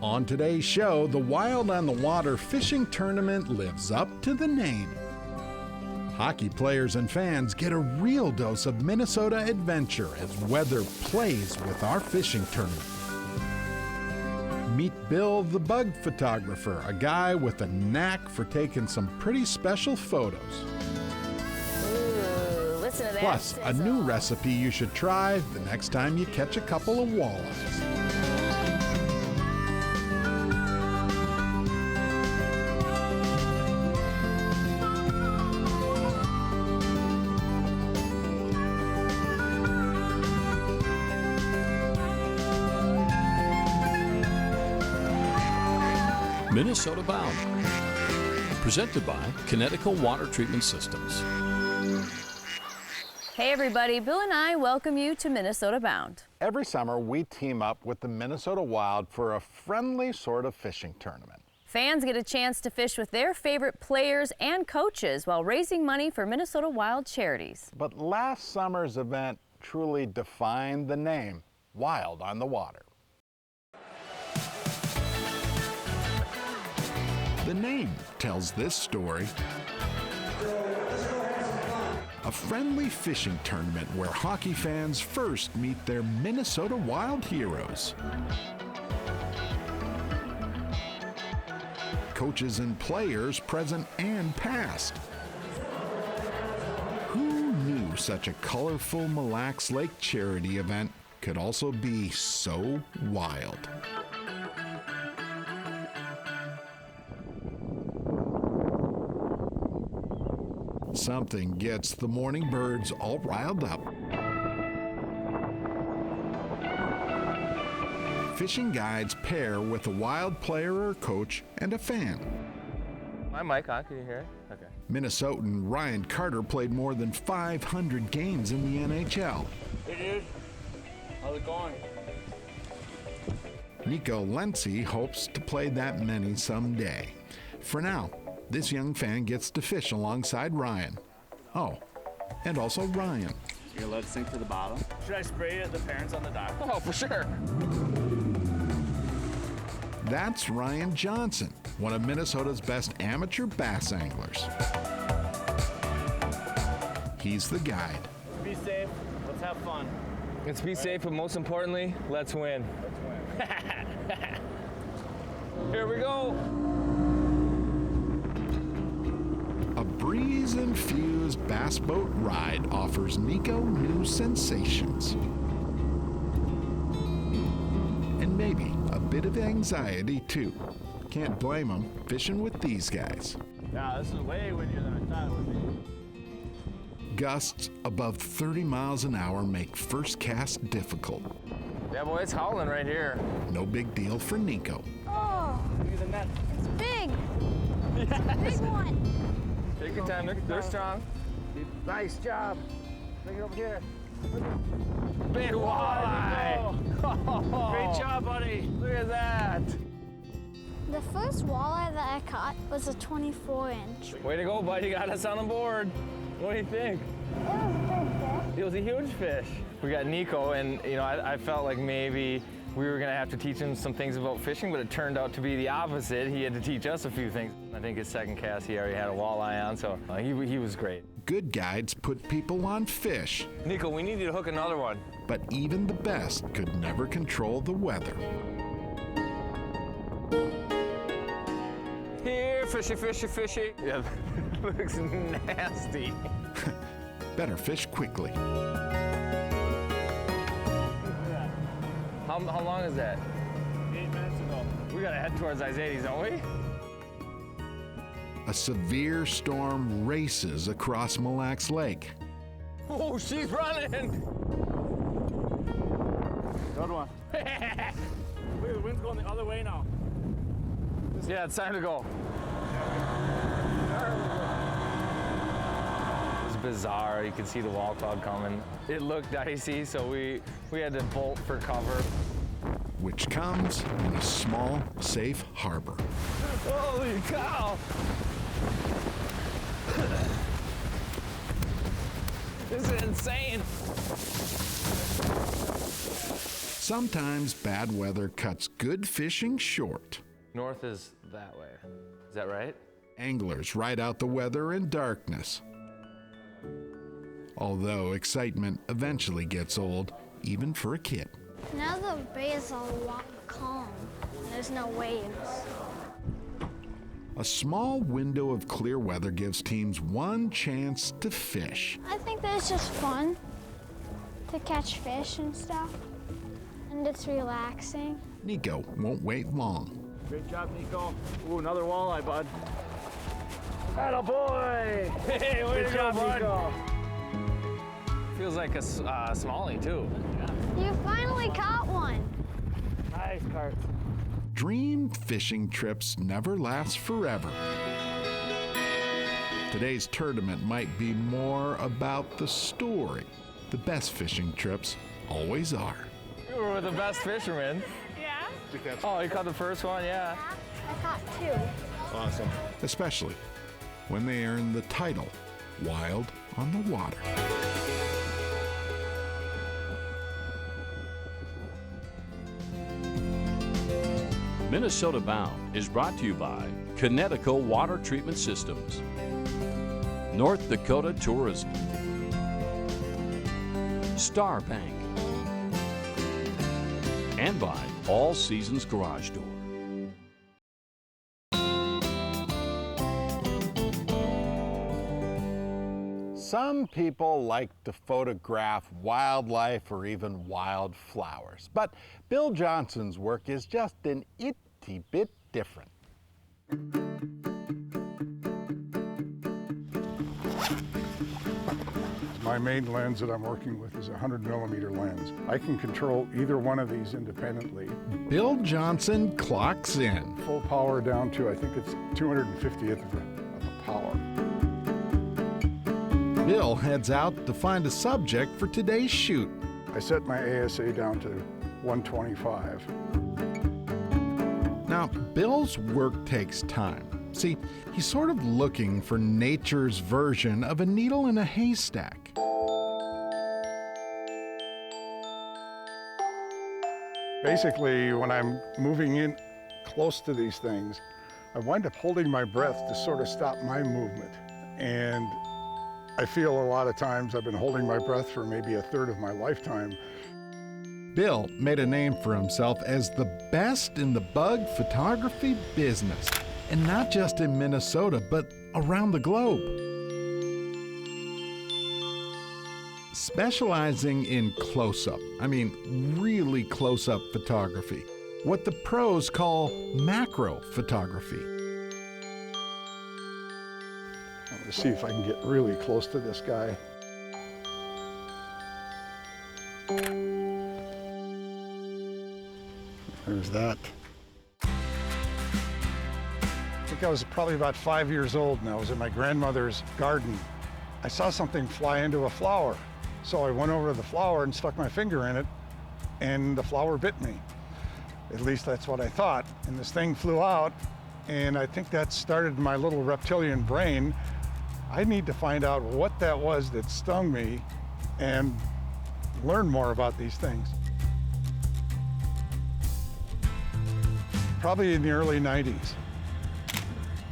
On today's show, the Wild on the Water fishing tournament lives up to the name. Hockey players and fans get a real dose of Minnesota adventure as weather plays with our fishing tournament. Meet Bill the Bug Photographer, a guy with a knack for taking some pretty special photos. Ooh, listen to that. Plus, a new recipe you should try the next time you catch a couple of walleyes. Minnesota Bound, presented by Connecticut Water Treatment Systems. Hey everybody, Bill and I welcome you to Minnesota Bound. Every summer, we team up with the Minnesota Wild for a friendly sort of fishing tournament. Fans get a chance to fish with their favorite players and coaches while raising money for Minnesota Wild charities. But last summer's event truly defined the name, Wild on the Water. The name tells this story. A friendly fishing tournament where hockey fans first meet their Minnesota Wild heroes. Coaches and players present and past. Who knew such a colorful Mille Lacs Lake charity event could also be so wild? Something gets the morning birds all riled up. Fishing guides pair with a Wild player or coach and a fan. My mic on, can you hear it? Okay. Minnesotan Ryan Carter played more than 500 games in the NHL. Hey dude, how's it going? Nico Lenzi hopes to play that many someday. For now, this young fan gets to fish alongside Ryan. Oh, and also Ryan. You're allowed to sink to the bottom? Should I spray the parents on the dock? Oh, for sure. That's Ryan Johnson, one of Minnesota's best amateur bass anglers. He's the guide. Be safe, let's have fun. Let's be safe, but most importantly, let's win. Here we go. A breeze-infused bass boat ride offers Nico new sensations. And maybe a bit of anxiety, too. Can't blame him fishing with these guys. Yeah, this is way windier than I thought it would be. Gusts above 30 miles an hour make first cast difficult. Yeah, boy, it's howling right here. No big deal for Nico. Oh, Look at the net. it's big. Yes. Big one. Take your time, they're strong. Nice job. Bring it over here. Big walleye. Great job, buddy. Look at that. The first walleye that I caught was a 24-inch. Way to go, buddy. You got us on the board. What do you think? It was a big fish. It was a huge fish. We got Nico, and I felt like maybe we were gonna have to teach him some things about fishing, but it turned out to be the opposite. He had to teach us a few things. I think his second cast, he already had a walleye on, so he was great. Good guides put people on fish, Nico, we need you to hook another one. but even the best could never control the weather. Here, fishy, fishy, fishy. Yeah, looks nasty. Better fish quickly. How long is that? 8 minutes ago. We gotta head towards I-80, don't we? A severe storm races across Mille Lacs Lake. Oh, she's running! Good one. Wait, the wind's going the other way now. Yeah, it's time to go. It was bizarre. You could see the wall cloud coming. It looked dicey, so we had to bolt for cover. Which comes in a small, safe harbor. Holy cow! This is insane. Sometimes bad weather cuts good fishing short. North is that way. Is that right? Anglers ride out the weather in darkness. Although excitement eventually gets old, even for a kid. Now the bay is a lot calm. There's no waves. A small window of clear weather gives teams one chance to fish. I think that it's just fun to catch fish and stuff. And it's relaxing. Nico won't wait long. Great job, Nico. Ooh, another walleye, bud. Atta boy! Hey, way to go, bud. Nico. Feels like a smallie too. You finally caught one. Nice carp. Dream fishing trips never last forever. Today's tournament might be more about the story. The best fishing trips always are. You were the best fisherman. Yeah. Oh, you caught the first one, yeah. I caught two. Awesome. Especially when they earn the title, Wild on the Water. Minnesota Bound is brought to you by Connecticut Water Treatment Systems, North Dakota Tourism, Star Bank, and by All Seasons Garage Door. Some people like to photograph wildlife or even wildflowers, but Bill Johnson's work is just an itty bit different. My main lens that I'm working with is a 100mm lens. I can control either one of these independently. Bill Johnson clocks in. Full power down to, I think it's 250th of a power. Bill heads out to find a subject for today's shoot. I set my ASA down to 125. Now, Bill's work takes time. See, he's sort of looking for nature's version of a needle in a haystack. Basically, when I'm moving in close to these things, I wind up holding my breath to sort of stop my movement. And I feel a lot of times I've been holding my breath for maybe a third of my lifetime. Bill made a name for himself as the best in the bug photography business, and not just in Minnesota, but around the globe. Specializing in close-up, I mean really close-up photography, what the pros call macro photography. I'm gonna see if I can get really close to this guy. There's that. I think I was probably about 5 years old and I was in my grandmother's garden. I saw something fly into a flower. So I went over to the flower and stuck my finger in it and the flower bit me. At least that's what I thought. And this thing flew out and I think that started my little reptilian brain. I need to find out what that was that stung me and learn more about these things. Probably in the early 90s.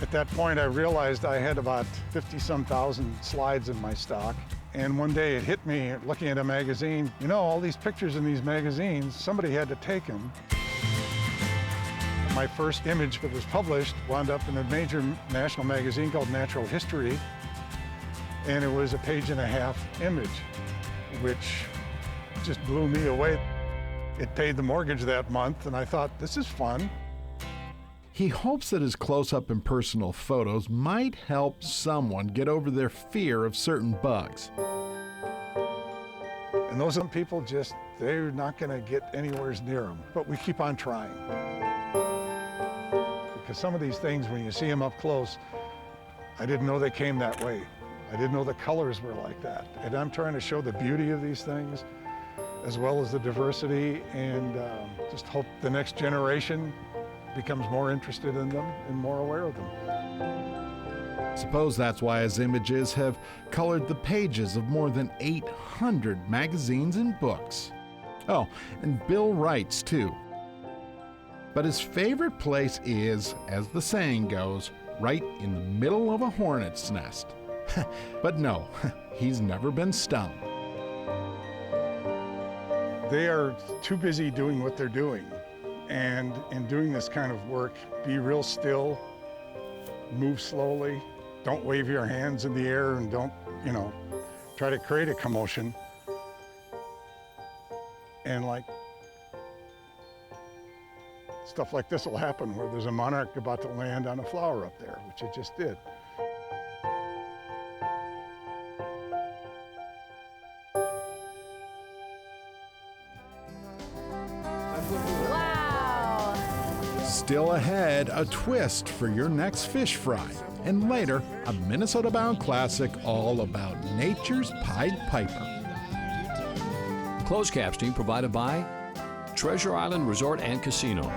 At that point, I realized I had about 50-some thousand slides in my stock. And one day it hit me looking at a magazine, you know, all these pictures in these magazines, somebody had to take them. My first image that was published wound up in a major national magazine called Natural History. And it was a 1.5-page image, which just blew me away. It paid the mortgage that month, and I thought, this is fun. He hopes that his close-up and personal photos might help someone get over their fear of certain bugs. And those people just, they're not gonna get anywhere near them, but we keep on trying. Because some of these things, when you see them up close, I didn't know they came that way. I didn't know the colors were like that. And I'm trying to show the beauty of these things, as well as the diversity, and just hope the next generation becomes more interested in them and more aware of them. Suppose that's why his images have colored the pages of more than 800 magazines and books. Oh, and Bill writes too. But his favorite place is, as the saying goes, right in the middle of a hornet's nest. But no, he's never been stung. They are too busy doing what they're doing. And in doing this kind of work, be real still, move slowly, don't wave your hands in the air and don't, try to create a commotion. And stuff like this will happen where there's a monarch about to land on a flower up there, which it just did. Wow! Still ahead, a twist for your next fish fry. And later, a Minnesota-bound classic all about nature's Pied Piper. Closed captioning provided by Treasure Island Resort and Casino.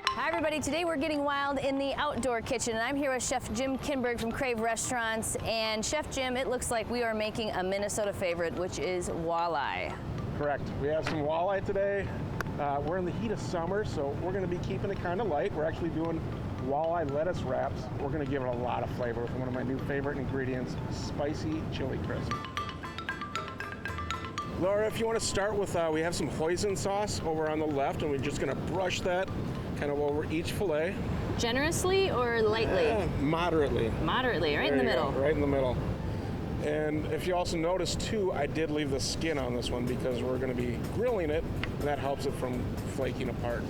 Hi everybody, today we're getting wild in the outdoor kitchen, and I'm here with Chef Jim Kinberg from Crave Restaurants. And Chef Jim, it looks like we are making a Minnesota favorite, which is walleye. Correct. We have some walleye today. We're in the heat of summer, so we're going to be keeping it kind of light. We're actually doing walleye lettuce wraps. We're going to give it a lot of flavor with one of my new favorite ingredients, spicy chili crisp. Laura, if you want to start with, we have some hoisin sauce over on the left, and we're just going to brush that kind of over each fillet. Generously or lightly? Moderately. Moderately, right in the middle. Right in the middle. And if you also notice too, I did leave the skin on this one because we're going to be grilling it, and that helps it from flaking apart.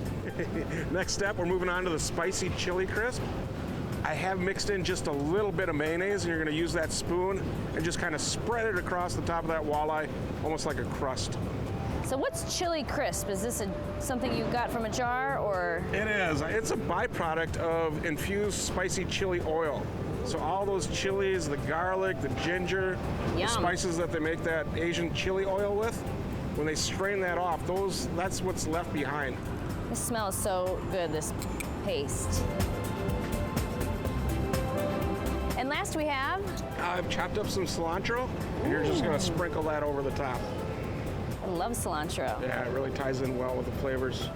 Next step, we're moving on to the spicy chili crisp. I have mixed in just a little bit of mayonnaise, and you're going to use that spoon and just kind of spread it across the top of that walleye, almost like a crust. So what's chili crisp? Is this something you got from a jar, or? It is. It's a byproduct of infused spicy chili oil. So all those chilies, the garlic, the ginger, the spices that they make that Asian chili oil with, when they strain that off, that's what's left behind. This smells so good, this paste. And last we have? I've chopped up some cilantro, and you're just gonna sprinkle that over the top. I love cilantro. Yeah, it really ties in well with the flavors.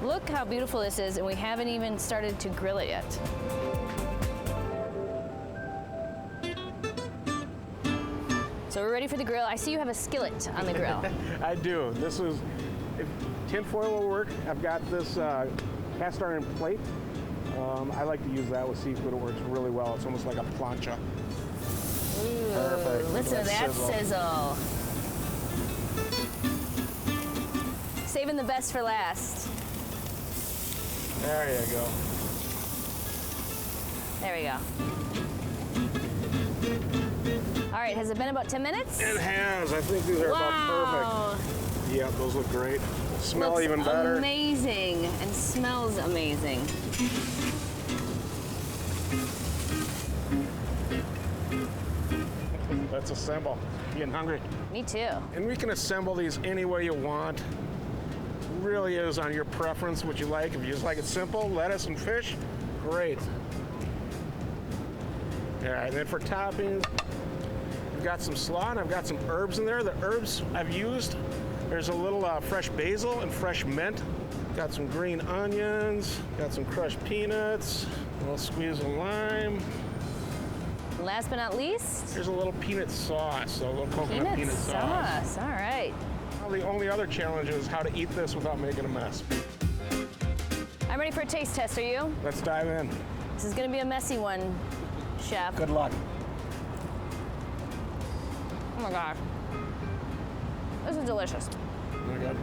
Look how beautiful this is, and we haven't even started to grill it yet. So we're ready for the grill. I see you have a skillet on the grill. I do. This is, if tinfoil will work, I've got this cast iron plate. I like to use that with seafood. It works really well. It's almost like a plancha. Ooh, perfect. Listen to that sizzle. Saving the best for last. There you go. There we go. All right, has it been about 10 minutes? It has. I think these are about perfect. Yeah, those look great. Smell Looks even better. Amazing, and smells amazing. Let's assemble. You getting hungry? Me too. And we can assemble these any way you want. It really is on your preference, what you like. If you just like it simple, lettuce and fish, great. All right, and then for toppings, I've got some slaw and I've got some herbs in there. The herbs I've used, there's a little fresh basil and fresh mint. Got some green onions, got some crushed peanuts, a little squeeze of lime. Last but not least, Here's a little peanut sauce, so a little coconut peanut sauce. All right. Well, the only other challenge is how to eat this without making a mess. I'm ready for a taste test, are you? Let's dive in. This is gonna be a messy one, Chef. Good luck. Oh my gosh. This is delicious. Okay.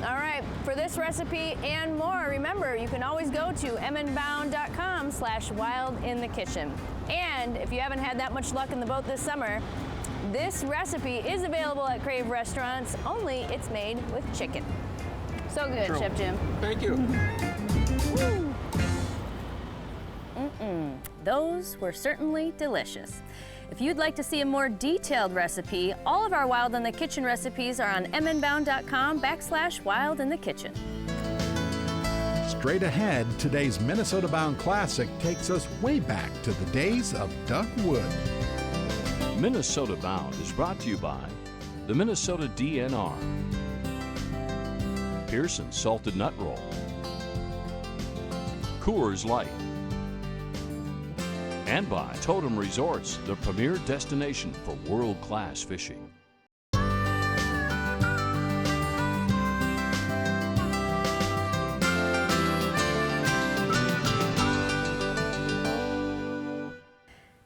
All right, for this recipe and more, remember, you can always go to mnbound.com/wildinthekitchen. And if you haven't had that much luck in the boat this summer, this recipe is available at Crave Restaurants, only it's made with chicken. So good, True. Chef Jim. Thank you. Woo. Those were certainly delicious. If you'd like to see a more detailed recipe, all of our Wild in the Kitchen recipes are on mnbound.com/wildinthekitchen. Straight ahead, today's Minnesota Bound Classic takes us way back to the days of Doug Wood. Minnesota Bound is brought to you by the Minnesota DNR, Pearson Salted Nut Roll, Coors Light, and by Totem Resorts, the premier destination for world-class fishing.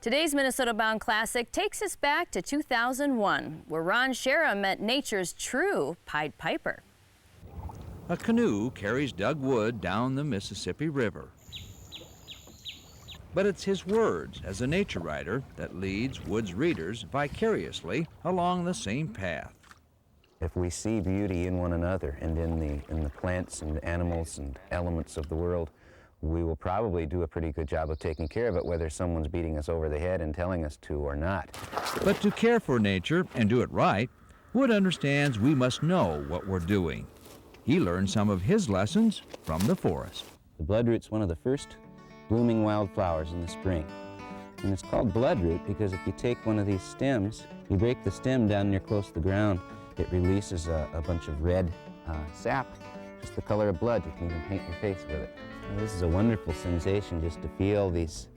Today's Minnesota Bound Classic takes us back to 2001, where Ron Shera met nature's true Pied Piper. A canoe carries Doug Wood down the Mississippi River. But it's his words as a nature writer that leads Wood's readers vicariously along the same path. If we see beauty in one another and in the plants and animals and elements of the world, we will probably do a pretty good job of taking care of it, whether someone's beating us over the head and telling us to or not. But to care for nature and do it right, Wood understands we must know what we're doing. He learned some of his lessons from the forest. The bloodroot's one of the first blooming wildflowers in the spring. And it's called bloodroot because if you take one of these stems, you break the stem down near close to the ground, it releases a bunch of red sap, just the color of blood. You can even paint your face with it. Now, this is a wonderful sensation just to feel these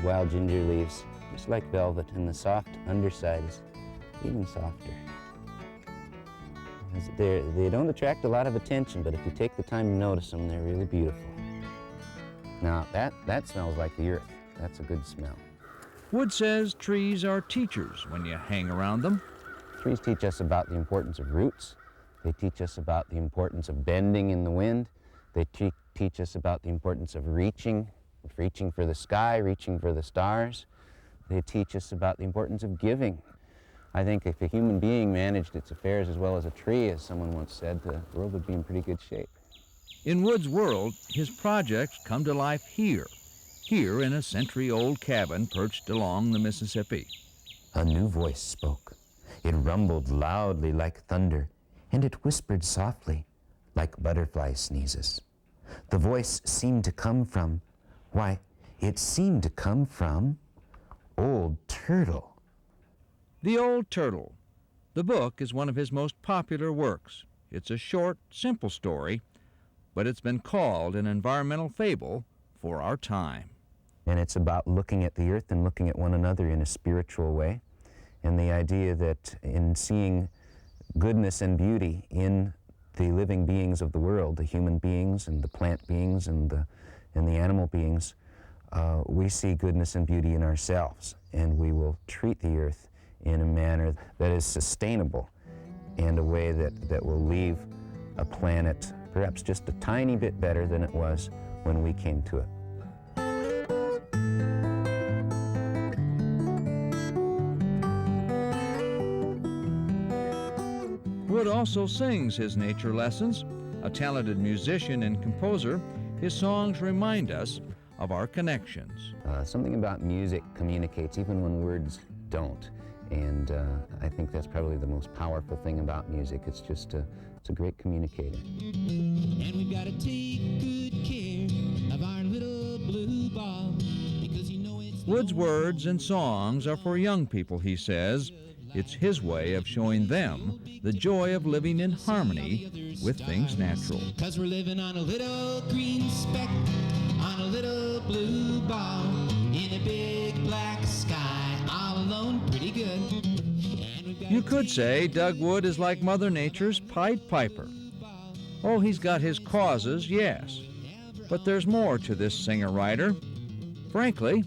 wild ginger leaves, just like velvet, and the soft underside is even softer. They don't attract a lot of attention, but if you take the time to notice them, they're really beautiful. Now, that smells like the earth. That's a good smell. Wood says trees are teachers when you hang around them. Trees teach us about the importance of roots. They teach us about the importance of bending in the wind. They teach us about the importance of reaching for the sky, reaching for the stars. They teach us about the importance of giving. I think if a human being managed its affairs as well as a tree, as someone once said, the world would be in pretty good shape. In Wood's world, his projects come to life here in a century-old cabin perched along the Mississippi. A new voice spoke. It rumbled loudly like thunder, and it whispered softly like butterfly sneezes. The voice seemed to come from, it seemed to come from Old Turtle. The Old Turtle. The book is one of his most popular works. It's a short, simple story, but it's been called an environmental fable for our time. And it's about looking at the earth and looking at one another in a spiritual way, and the idea that in seeing goodness and beauty in the living beings of the world, the human beings and the plant beings and the animal beings, we see goodness and beauty in ourselves, and we will treat the earth in a manner that is sustainable and a way that will leave a planet perhaps just a tiny bit better than it was when we came to it. Wood also sings his nature lessons. A talented musician and composer, his songs remind us of our connections. Something about music communicates even when words don't. And I think that's probably the most powerful thing about music. It's just it's a great communicator. And we've got to take good care of our little blue ball, because you know it's Wood's words and songs are for young people, he says. It's his way of showing them the joy of living in harmony with things natural. 'Cause we're living on a little green speck, on a little blue ball, in a big black sky, all alone, pretty good. You could say Doug Wood is like Mother Nature's Pied Piper. Oh, he's got his causes, yes. But there's more to this singer-writer. Frankly,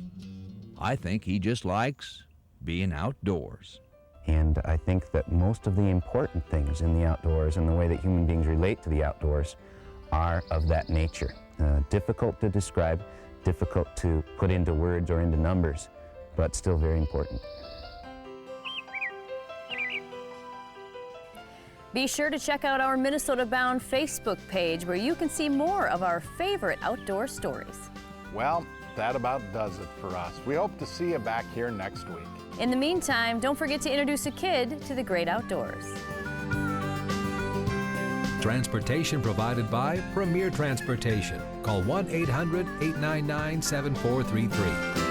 I think he just likes being outdoors. And I think that most of the important things in the outdoors and the way that human beings relate to the outdoors are of that nature. Difficult to describe, difficult to put into words or into numbers, but still very important. Be sure to check out our Minnesota Bound Facebook page, where you can see more of our favorite outdoor stories. Well, that about does it for us. We hope to see you back here next week. In the meantime, don't forget to introduce a kid to the great outdoors. Transportation provided by Premier Transportation. Call 1-800-899-7433.